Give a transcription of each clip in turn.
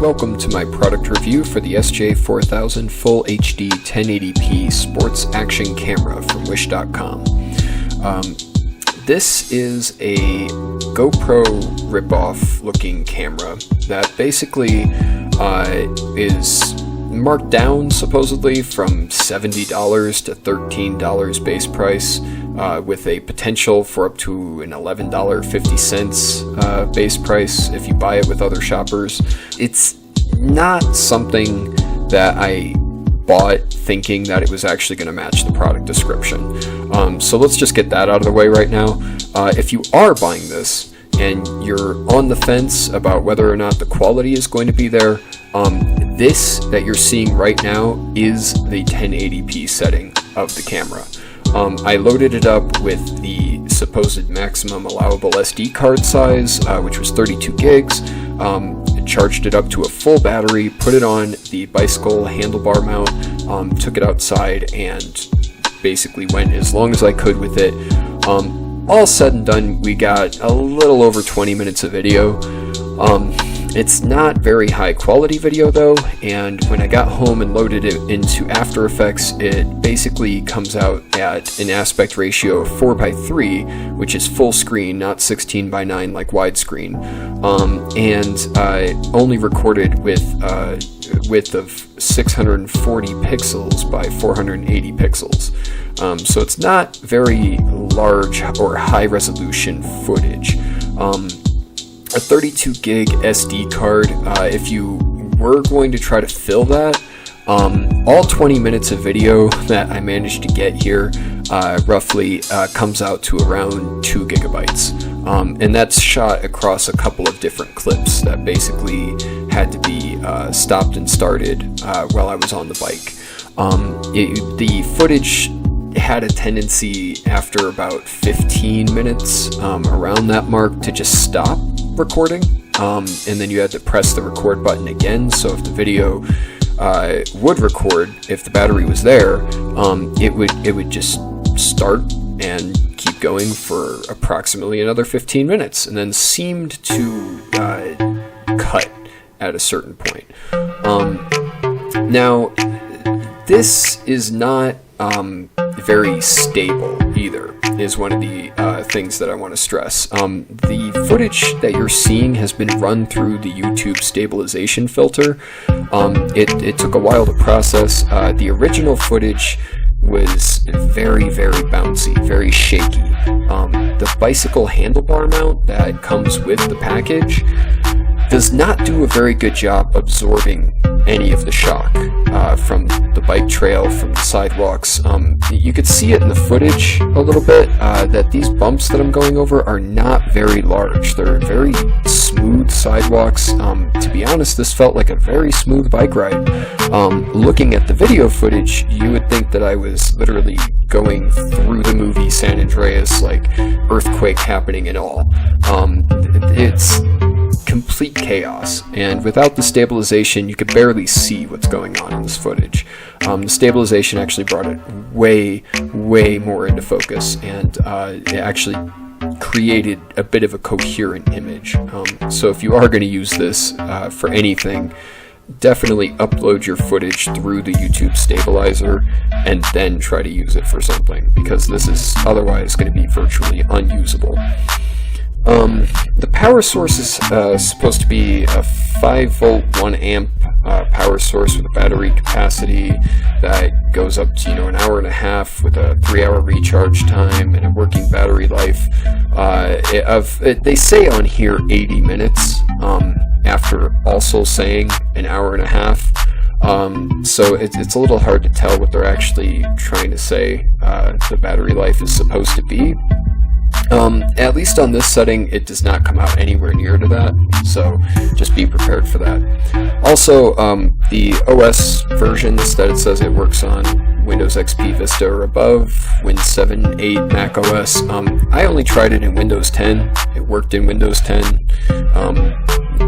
welcome to my product review for the SJ4000 Full HD 1080p Sports Action Camera from Wish.com. This is a GoPro ripoff looking camera that basically is marked down supposedly from $70 to $13 base price, with a potential for up to an $11.50 base price if you buy it with other shoppers. It's not something that I bought thinking that it was actually going to match the product description. So let's just get that out of the way right now. If you are buying this and you're on the fence about whether or not the quality is going to be there, this that you're seeing right now is the 1080p setting of the camera. I loaded it up with the supposed maximum allowable SD card size, which was 32 gigs, charged it up to a full battery, put it on the bicycle handlebar mount, took it outside, and basically went as long as I could with it. All said and done, we got a little over 20 minutes of video. It's not very high quality video though, and when I got home and loaded it into After Effects, it basically comes out at an aspect ratio of 4:3, which is full screen, not 16:9 like widescreen, and only recorded with a width of 640 pixels by 480 pixels. So it's not very large or high resolution footage. A 32 gig SD card, if you were going to try to fill that, all 20 minutes of video that I managed to get here roughly comes out to around 2 gigabytes. And that's shot across a couple of different clips that basically had to be stopped and started while I was on the bike. The footage had a tendency after about 15 minutes around that mark to just stop recording, and then you had to press the record button again. So if the video would record, if the battery was there, it would just start and keep going for approximately another 15 minutes, and then seemed to cut at a certain point. Now, this is not very stable either, is one of the things that I want to stress. The footage that you're seeing has been run through the YouTube stabilization filter. It took a while to process. The original footage was very, very bouncy, very shaky. The bicycle handlebar mount that comes with the package does not do a very good job absorbing any of the shock from the bike trail, from the sidewalks. You could see it in the footage a little bit, that these bumps that I'm going over are not very large. They're very smooth sidewalks. To be honest, this felt like a very smooth bike ride. Looking at the video footage, you would think that I was literally going through the movie San Andreas, like earthquake happening and all. It's complete chaos, and without the stabilization you could barely see what's going on in this footage. The stabilization actually brought it way more into focus, and it actually created a bit of a coherent image. So if you are going to use this for anything, definitely upload your footage through the YouTube stabilizer and then try to use it for something, because this is otherwise going to be virtually unusable. The power source is supposed to be a 5-volt 1-amp power source with a battery capacity that goes up to an hour and a half with a 3-hour recharge time and a working battery life. They say on here 80 minutes, after also saying an hour and a half. So it's a little hard to tell what they're actually trying to say the battery life is supposed to be. At least on this setting, it does not come out anywhere near to that, so just be prepared for that. Also, the OS versions that it says it works on, Windows XP Vista or above, Windows 7, 8, Mac OS. I only tried it in Windows 10. It worked in Windows 10.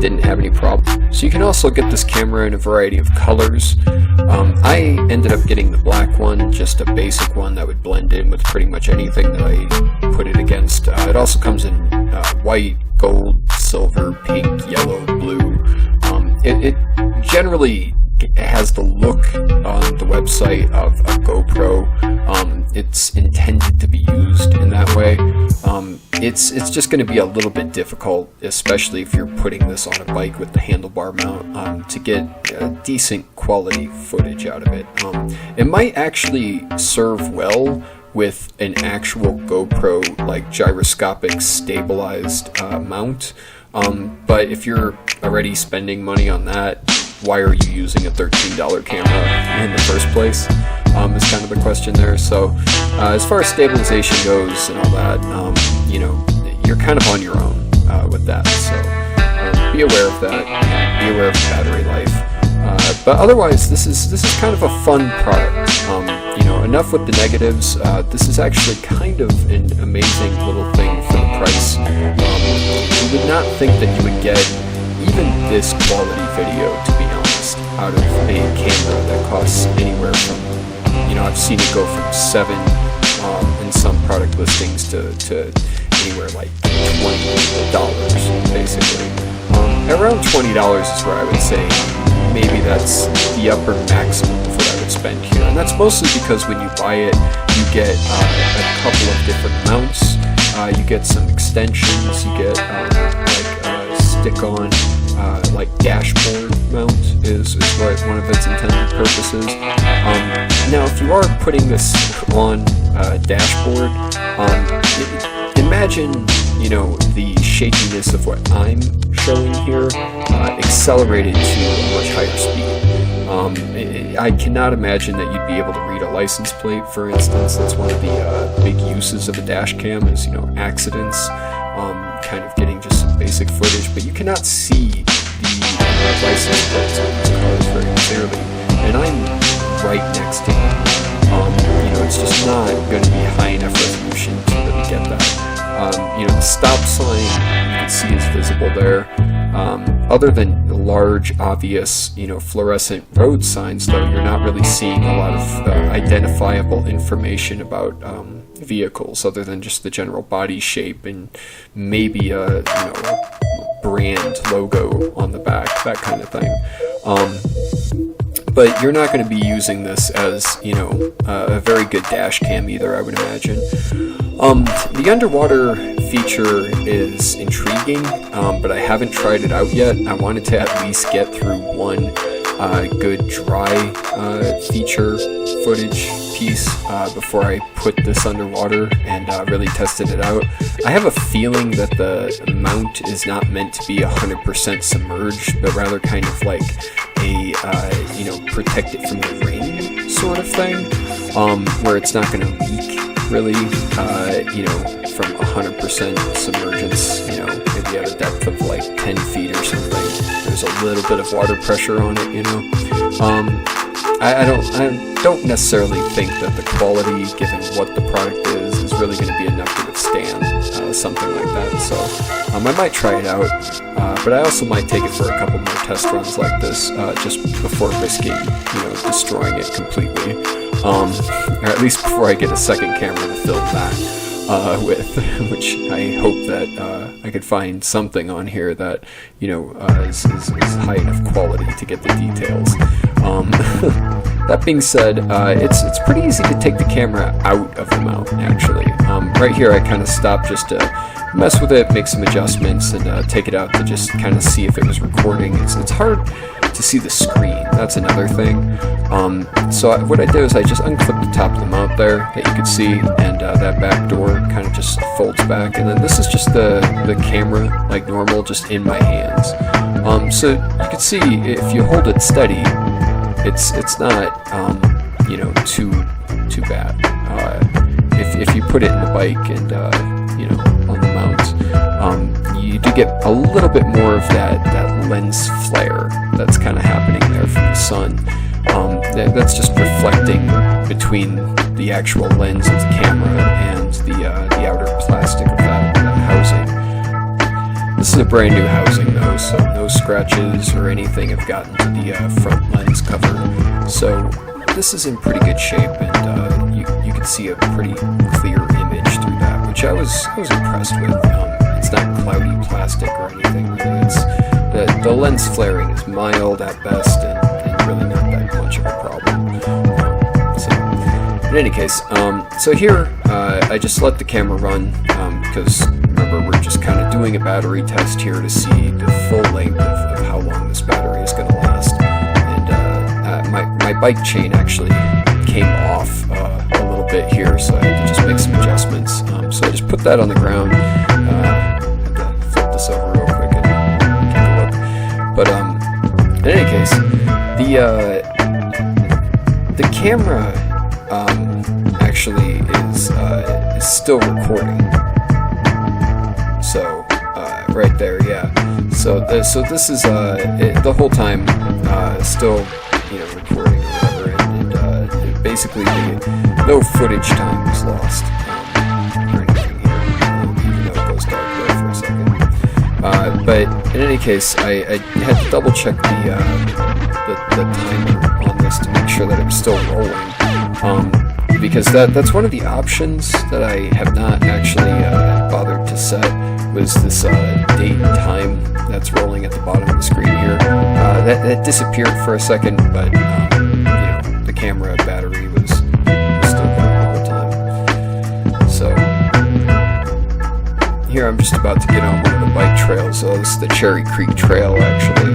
Didn't have any problem. So you can also get this camera in a variety of colors. I ended up getting the black one, just a basic one that would blend in with pretty much anything that I put it against. It also comes in white, gold, silver, pink, yellow, blue. it generally has the look on the website of a GoPro. It's intended to be used in that way. It's just going to be a little bit difficult, especially if you're putting this on a bike with the handlebar mount, to get decent quality footage out of it. It might actually serve well with an actual GoPro, like gyroscopic stabilized mount. But if you're already spending money on that, why are you using a $13 camera in the first place? Is kind of the question there. So as far as stabilization goes and all that, you're kind of on your own with that. So be aware of that. Be aware of battery life. But otherwise, this is kind of a fun product. Enough with the negatives. This is actually kind of an amazing little thing for the price. You would not think that you would get even this quality video, to be honest, out of a camera that costs anywhere from, I've seen it go from $7 in some product listings to anywhere like $20, basically. Around $20 is where I would say maybe that's the upper maximum of what I would spend here. And that's mostly because when you buy it, you get a couple of different mounts. You get some extensions. You get stick-on, like dashboard mount is what one of its intended purposes. Now, if you are putting this on a dashboard, imagine, the shakiness of what I'm showing here accelerated to a much higher speed. I cannot imagine that you'd be able to read a license plate, for instance. That's one of the big uses of a dash cam is, accidents, kind of getting just some basic footage, but you cannot see the license plates on these cars very clearly. And I'm right next to them. It's just not going to be high enough resolution to really get that. The stop sign you can see is visible there. Other than large, obvious, fluorescent road signs, though, you're not really seeing a lot of identifiable information about vehicles, other than just the general body shape and maybe a brand logo on the back, that kind of thing. But you're not going to be using this as, a very good dash cam either, I would imagine. The underwater feature is intriguing, but I haven't tried it out yet. I wanted to at least get through one good dry feature footage piece before I put this underwater and really tested it out. I have a feeling that the mount is not meant to be 100% submerged, but rather kind of like a protect it from the rain sort of thing, where it's not going to leak really, from 100% submergence, maybe at a depth of like 10 feet or something. There's a little bit of water pressure on it, I don't necessarily think that the quality, given what the product is really going to be enough to withstand something like that. So I might try it out, but I also might take it for a couple more test runs like this, just before risking, destroying it completely, or at least before I get a second camera to film that with, which I hope that I could find something on here that is high enough quality to get the details. That being said, it's pretty easy to take the camera out of the mount, actually. Right here I kind of stopped just to mess with it, make some adjustments, and take it out to just kind of see if it was recording. It's hard to see the screen, that's another thing. So what I did is I just unclipped the top of the mount there that you could see, and that back door kind of just folds back, and then this is just the camera like normal, just in my hands. So you can see if you hold it steady, it's not too bad. If you put it in the bike and on the mount, you do get a little bit more of that lens flare that's kind of happening there from the sun. That's just reflecting between the actual lens of the camera and the outer plastic of that housing. This is a brand new housing though, so no scratches or anything have gotten to the front lens cover. So this is in pretty good shape, and you can see a pretty clear image through that, which I was impressed with. It's not cloudy plastic or anything really. It's the lens flaring is mild at best, and really not that much of a problem. So, in any case, so here I just let the camera run because remember we're just kind of doing a battery test here to see the full length of how long this battery is going to last. And my bike chain actually came off a little bit here, so I had to just make some adjustments. So I just put that on the ground. Flip this over real quick and take a look. But in any case, the camera actually is still recording. So right there, yeah. So this is the whole time still recording or whatever, and basically no footage time was lost or anything here, even though it goes dark there for a second. But in any case, I had to double check the timer on this to make sure that it was still rolling, because that's one of the options that I have not actually bothered to set, was this date and time that's rolling at the bottom of the screen here. That disappeared for a second, but the camera battery was still going all the time. So here I'm just about to get on one of the bike trails. So this is the Cherry Creek Trail, actually.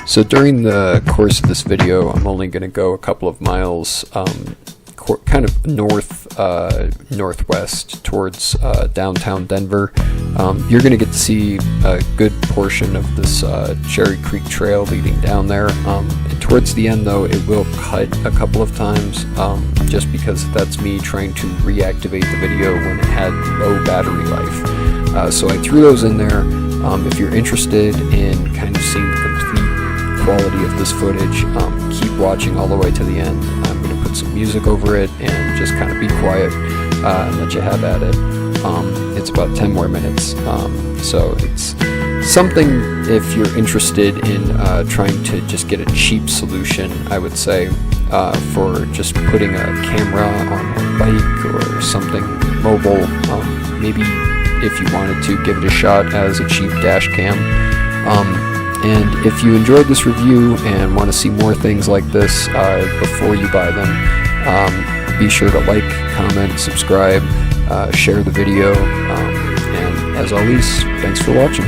So during the course of this video, I'm only going to go a couple of miles kind of northwest towards downtown Denver. You're going to get to see a good portion of this Cherry Creek Trail leading down there. And towards the end, though, it will cut a couple of times, just because that's me trying to reactivate the video when it had low battery life. So I threw those in there. If you're interested in kind of seeing the complete quality of this footage, keep watching all the way to the end. I'm going to put some music over it and just kind of be quiet and let you have at it. It's about 10 more minutes, so it's something if you're interested in trying to just get a cheap solution, I would say, for just putting a camera on a bike or something mobile. Maybe if you wanted to give it a shot as a cheap dash cam. And if you enjoyed this review and want to see more things like this before you buy them, be sure to like, comment, subscribe, share the video, and as always, thanks for watching.